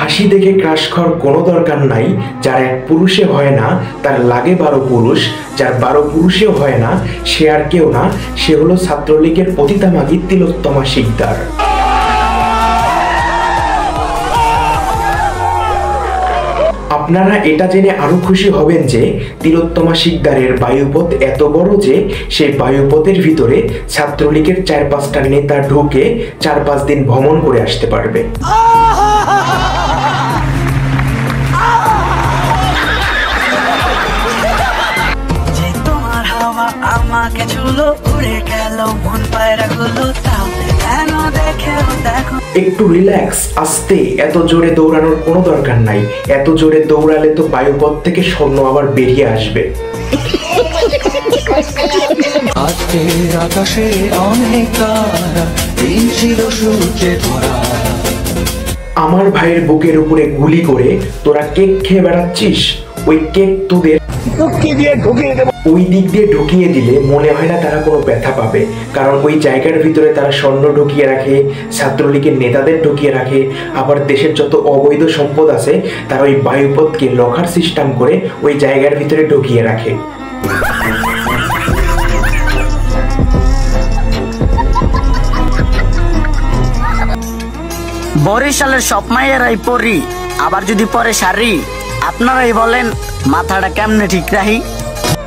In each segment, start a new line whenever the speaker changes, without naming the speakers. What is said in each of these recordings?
হাসি দেখে ক্রাশ খাওয়ার কোনো দরকার নাই। যার এক পুরুষে হয় না তার লাগে 12 পুরুষ, যার 12 পুরুষেও হয় না সে আর কেউ না, সে হলো ছাত্রলীগের পতিতামাগী তিলোত্তমা শিকদার। আপনারা এটা জেনে আরো খুশি হবেন যে তিলোত্তমা শিকদারের বায়ুপথ এত বড় যে সেই বায়ুপথের ভিতরে ছাত্রলীগের 4-5টা নেতা ঢুকে 4-5 দিন ভ্রমণ করে আসতে পারবে। একটু রিল্যাক্স, আস্তে, এত জোরে দৌড়ানোর কোনো দরকার নাই। এত জোরে দৌড়ালে তো বায়ুপথ থেকে স্বর্ণ আবার বেরিয়ে আসবে। আকাশে অনেক তারা, দিন ছিল সূর্যে ভরা। আমার ভাইয়ের বুকের উপরে গুলি করে তোরা কেক খেয়ে বেড়াচ্ছিস। ওই কেক তোদের ওই দিক দিয়ে ঢুকিয়ে দিলে মনে হয় না তারা কোনো ব্যথা পাবে, কারণ ওই জায়গার ভিতরে তারা স্বর্ণ ঢুকিয়ে রাখে, ছাত্রলীগের নেতাদের ঢুকিয়ে রাখে, আবার দেশের যত অবৈধ সম্পদ আছে তারা ওই বায়ুপথকে লকার সিস্টেম করে ওই জায়গার ভিতরে ঢুকিয়ে রাখে।
বরিশালের সব মাইয়েরাই পরি, আবার যদি পরে শাড়ি, আপনারাই বলেন মাথাটা কেমনে ঠিক রাখি।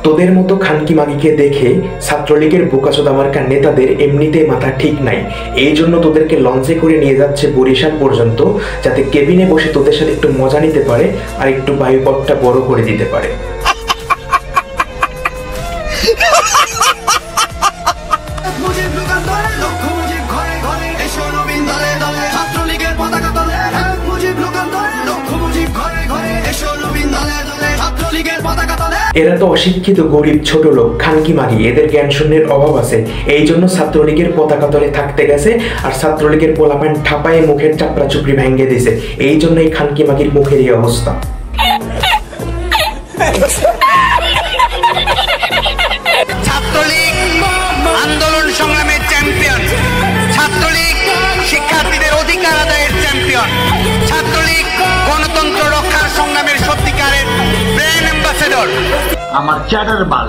তোদের মতো খানকি মাগিকে দেখে ছাত্রলীগের বোকাচোদা মার্কা নেতাদের এমনিতে মাথা ঠিক নাই। এই জন্য তোদেরকে লঞ্চে করে নিয়ে যাচ্ছে বরিশাল পর্যন্ত, যাতে কেবিনে বসে তোদের সাথে একটু মজা নিতে পারে আর একটু বায়ুপথটা বড় করে দিতে পারে। এরা তো অশিক্ষিত, গরিব, ছোট লোক, খানকি মাগি, এদের জ্ঞান শূন্যের অভাব আছে। এই জন্য ছাত্রলীগের পতাকা তলে থাকতে গেছে আর ছাত্রলীগের পোলাপান ঠাপায়ে মুখের চাপড়া চুপড়ি ভেঙে দিছে। এই জন্য এই খানকি মাগির মুখের এই অবস্থা।
ছাত্রলীগ আন্দোলন সংগ্রামের চ্যাম্পিয়ন, ছাত্রলীগ শিক্ষার্থীদের অধিকার আদায়ের চ্যাম্পিয়ন, ছাত্রলীগ গণতন্ত্র রক্ষার সংগ্রামের সত্যিকারের ব্র্যান্ড অ্যাম্বাসেডর। আমার চ্যাটার বাল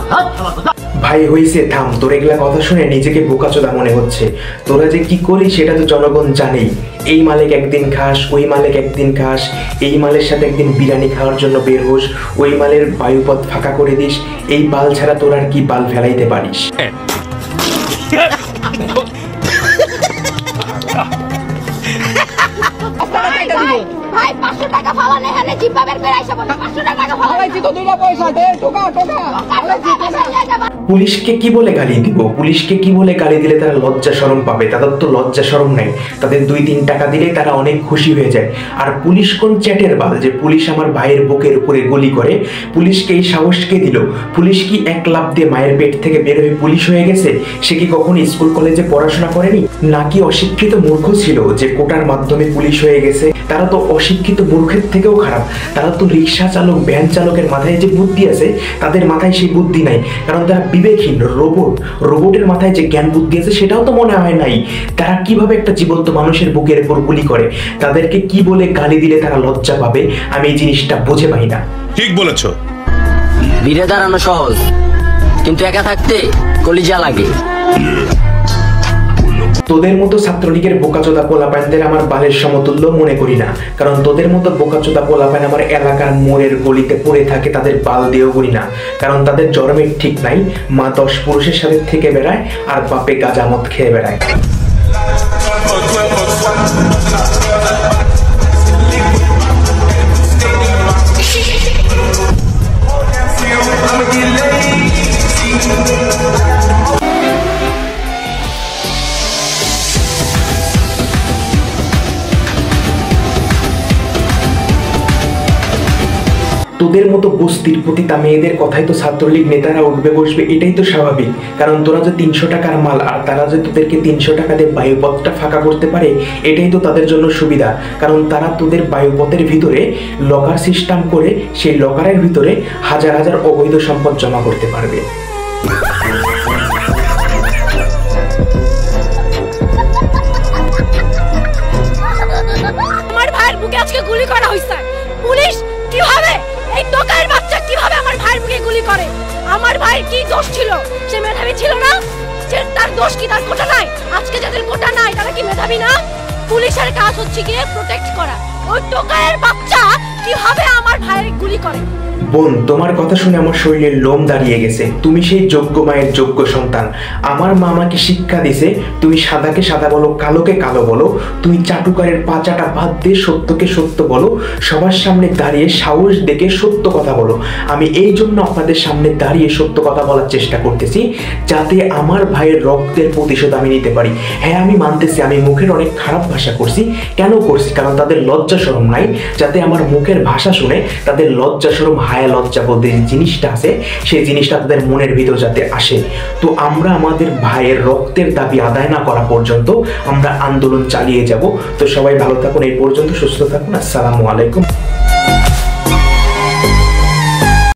ভাই হইছে, থাম। তোর এগুলা কথা শুনে নিজেকে বোকাচোদা মনে হচ্ছে। তোরা যে কি করিস সেটা তো জনগণ জানেই। এই মালিক একদিন খাস, ওই মালিক একদিন খাস, এই মালের সাথে একদিন বিরিয়ানি খাওয়ার জন্য বের হোস, ওই মালের বায়ুপথ ফাঁকা করে দিস। এই বাল ছাড়া তোর আর কি বাল ফেলাইতে পারিস?
ভাই 500 টাকা ফালান, এখানে জিব্বা বের করে আইসা বলে 500 টাকা ফালাইছি তো দুইটা পয়সা দে, টোকা টোকা।
পুলিশকে কি বলে গালি দিব? পুলিশকে কি বলে গালি দিলে তারা লজ্জা শরম পাবে? তাদের তো লজ্জা শরম নাই। তাদের 2-3 টাকা দিলে তারা অনেক খুশি হয়ে যায়। আর পুলিশ কোন চ্যাটের বাল যে পুলিশ আমার ভাইয়ের বুকের উপরে গুলি করে? পুলিশকে এই সাহস কে দিল? পুলিশ কি এক লাফ দিয়ে মায়ের পেট থেকে বের হয়ে পুলিশ হয়ে গেছে? সে কি কখনো স্কুল কলেজে পড়াশোনা করেনি? নাকি অশিক্ষিত মূর্খ ছিল যে কোটার মাধ্যমে পুলিশ হয়ে গেছে? তারা তো অশিক্ষিত মূর্খের থেকেও খারাপ। তারা তো রিক্সা চালক, ভ্যান চালকের মাথায় যে বুদ্ধি আছে তাদের মাথায় সেই বুদ্ধি নাই, কারণ তারা বিবেকহীন। রোবটের মাথায় যে জ্ঞান বুদ্ধি আছে সেটাও তো মনে হয় নাই। তারা কিভাবে একটা জীবন্ত মানুষের বুকের উপর গুলি করে? তাদেরকে কি বলে গালি দিলে তারা লজ্জা পাবে? আমি এই জিনিসটা বুঝে পাই না।
ঠিক বলেছো।
ভিড়ে দাঁড়ানো সহজ, কিন্তু একা থাকতে কলিজা লাগে।
তোদের মতো ছাত্রলীগের বোকাচোদা পোলাপানদের আমার বালের সমতুল্য মনে করি না, কারণ তোদের মতো বোকাচোদা পোলাপান আমার এলাকার মোড়ের গলিতে পড়ে থাকে, তাদের বাল দিয়েও করি না, কারণ তাদের জন্মের ঠিক নাই। মা 10 পুরুষের সাথে থেকে বেড়ায় আর বাপে গাঁজা মদ খেয়ে বেড়ায়। তোদের মতো বস্তির পতিতা মেয়েদের কথাই তো ছাত্রলীগ নেতারা উঠবে বসবে, এটাই তো স্বাভাবিক। কারণ তোরা যে 300 টাকার মাল আর তারা যে তোদেরকে 300 টাকা দিয়ে বায়ুপথটা ফাঁকা করতে পারে, এটাই তো তাদের জন্য সুবিধা। কারণ তারা তোদের বায়ুপথের ভিতরে লকার সিস্টেম করে সেই লকারের ভিতরে হাজার হাজার অবৈধ সম্পদ জমা করতে পারবে।
আমার ভাইয়ের
বুকে আজকে গুলি করা হয়েছে। পুলিশ কিভাবে, এই টোকাইয়ের বাচ্চা কিভাবে আমার ভাইয়ের বুকে গুলি করে? আমার ভাইয়ের কি দোষ ছিল? সে মেধাবী ছিল না? যে তার দোষ কি তার কোটা নাই? আজকে যাদের কোটা নাই তারা কি মেধাবী না? পুলিশের কাজ হচ্ছে গিয়ে প্রোটেক্ট করা। ওই টোকাইয়ের বাচ্চা কিভাবে আমার ভাইয়ের গুলি করে?
বোন, তোমার কথা শুনে আমার শরীরের লোম দাঁড়িয়ে গেছে। তুমি সেই যোগ্য মায়ের যোগ্য সন্তান। আমার মা আমাকে শিক্ষা দিছে, তুমি সাদাকে সাদা বলো, কালোকে কালো বলো। তুমি চাটুকারের পাচাটা বাদ দিয়ে সত্যকে সত্য বলো। সবার সামনে দাঁড়িয়ে সাহস দেখে সত্য কথা বলো। আমি এই জন্য আপনাদের সামনে দাঁড়িয়ে সত্য কথা বলার চেষ্টা করতেছি, যাতে আমার ভাইয়ের রক্তের প্রতিশোধ আমি নিতে পারি। হ্যাঁ, আমি মানতেছি আমি মুখের অনেক খারাপ ভাষা করছি। কেন করছি? কারণ তাদের লজ্জা শরম নাই, যাতে আমার মুখের ভাষা শুনে তাদের লজ্জা শরম, হায়া লজ্জা বলতে যে জিনিসটা আছে, সেই জিনিসটা তাদের মনের ভিতর যাতে আসে। তো আমরা আমাদের ভাইয়ের রক্তের দাবি আদায় না করা পর্যন্ত আমরা আন্দোলন চালিয়ে যাব। তো সবাই ভালো থাকুন, এই পর্যন্ত সুস্থ থাকুন। আসসালামু আলাইকুম।